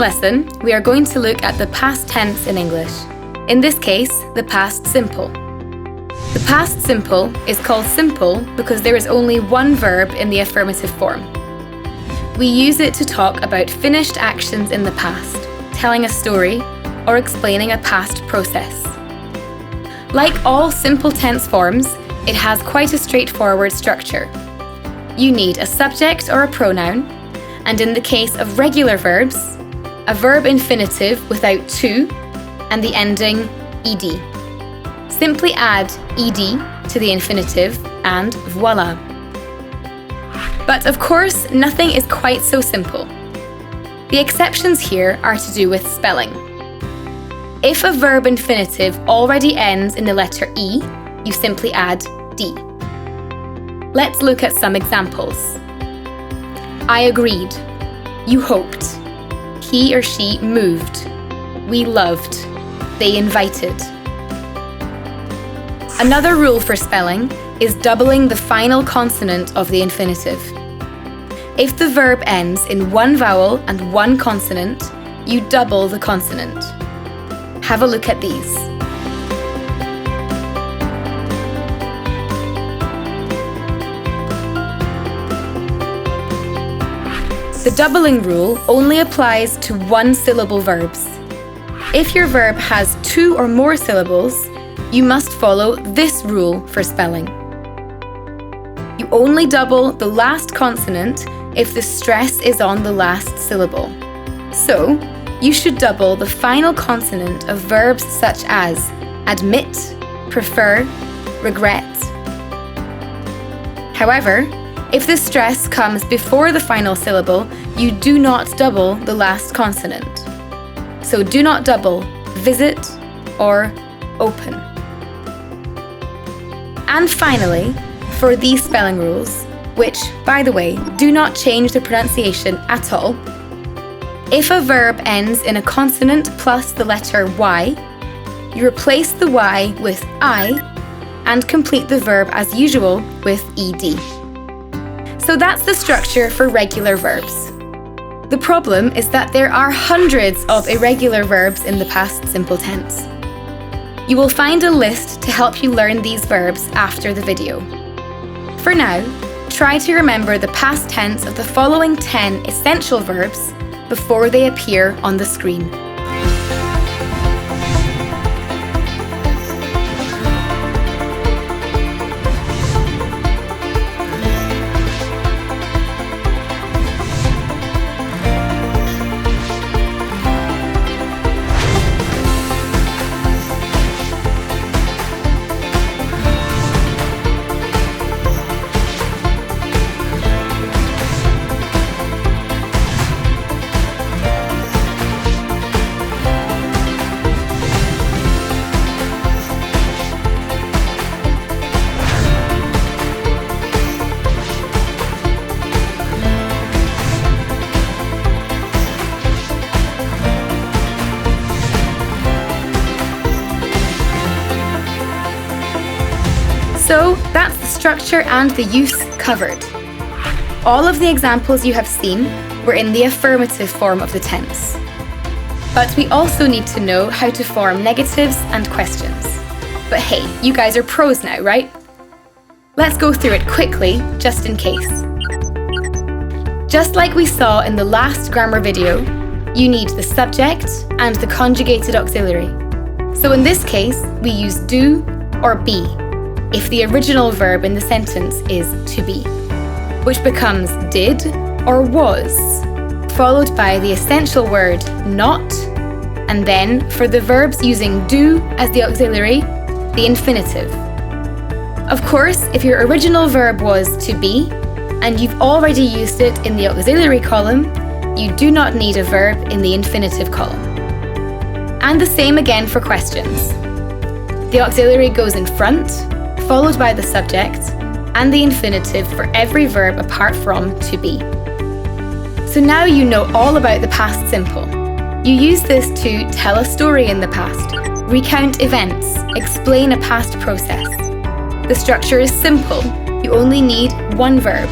lesson, we are going to look at the past tense in English. In this case, the past simple. The past simple is called simple because there is only one verb in the affirmative form. We use it to talk about finished actions in the past, telling a story, or explaining a past process. Like all simple tense forms, it has quite a straightforward structure. You need a subject or a pronoun, and in the case of regular verbs, a verb infinitive without to and the ending ed. Simply add ed to the infinitive and voila. But of course, nothing is quite so simple. The exceptions here are to do with spelling. If a verb infinitive already ends in the letter E, you simply add D. Let's look at some examples. I agreed. You hoped. He or she moved. We loved. They invited. Another rule for spelling is doubling the final consonant of the infinitive. If the verb ends in one vowel and one consonant, you double the consonant. Have a look at these. The doubling rule only applies to one-syllable verbs. If your verb has two or more syllables, you must follow this rule for spelling. You only double the last consonant if the stress is on the last syllable. So, you should double the final consonant of verbs such as admit, prefer, regret. However, if the stress comes before the final syllable, you do not double the last consonant. So do not double visit or open. And finally, for these spelling rules, which, by the way, do not change the pronunciation at all, if a verb ends in a consonant plus the letter Y, you replace the Y with I and complete the verb as usual with ed. So that's the structure for regular verbs. The problem is that there are hundreds of irregular verbs in the past simple tense. You will find a list to help you learn these verbs after the video. For now, try to remember the past tense of the following 10 essential verbs before they appear on the screen. So that's the structure and the use covered. All of the examples you have seen were in the affirmative form of the tense. But we also need to know how to form negatives and questions. But hey, you guys are pros now, right? Let's go through it quickly, just in case. Just like we saw in the last grammar video, you need the subject and the conjugated auxiliary. So in this case, we use do or be if the original verb in the sentence is to be, which becomes did or was, followed by the essential word not, and then for the verbs using do as the auxiliary, the infinitive. Of course, if your original verb was to be, and you've already used it in the auxiliary column, you do not need a verb in the infinitive column. And the same again for questions. The auxiliary goes in front, followed by the subject, and the infinitive for every verb apart from to be. So now you know all about the past simple. You use this to tell a story in the past, recount events, explain a past process. The structure is simple. You only need one verb.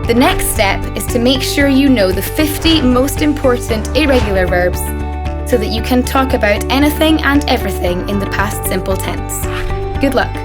The next step is to make sure you know the 50 most important irregular verbs so that you can talk about anything and everything in the past simple tense. Good luck!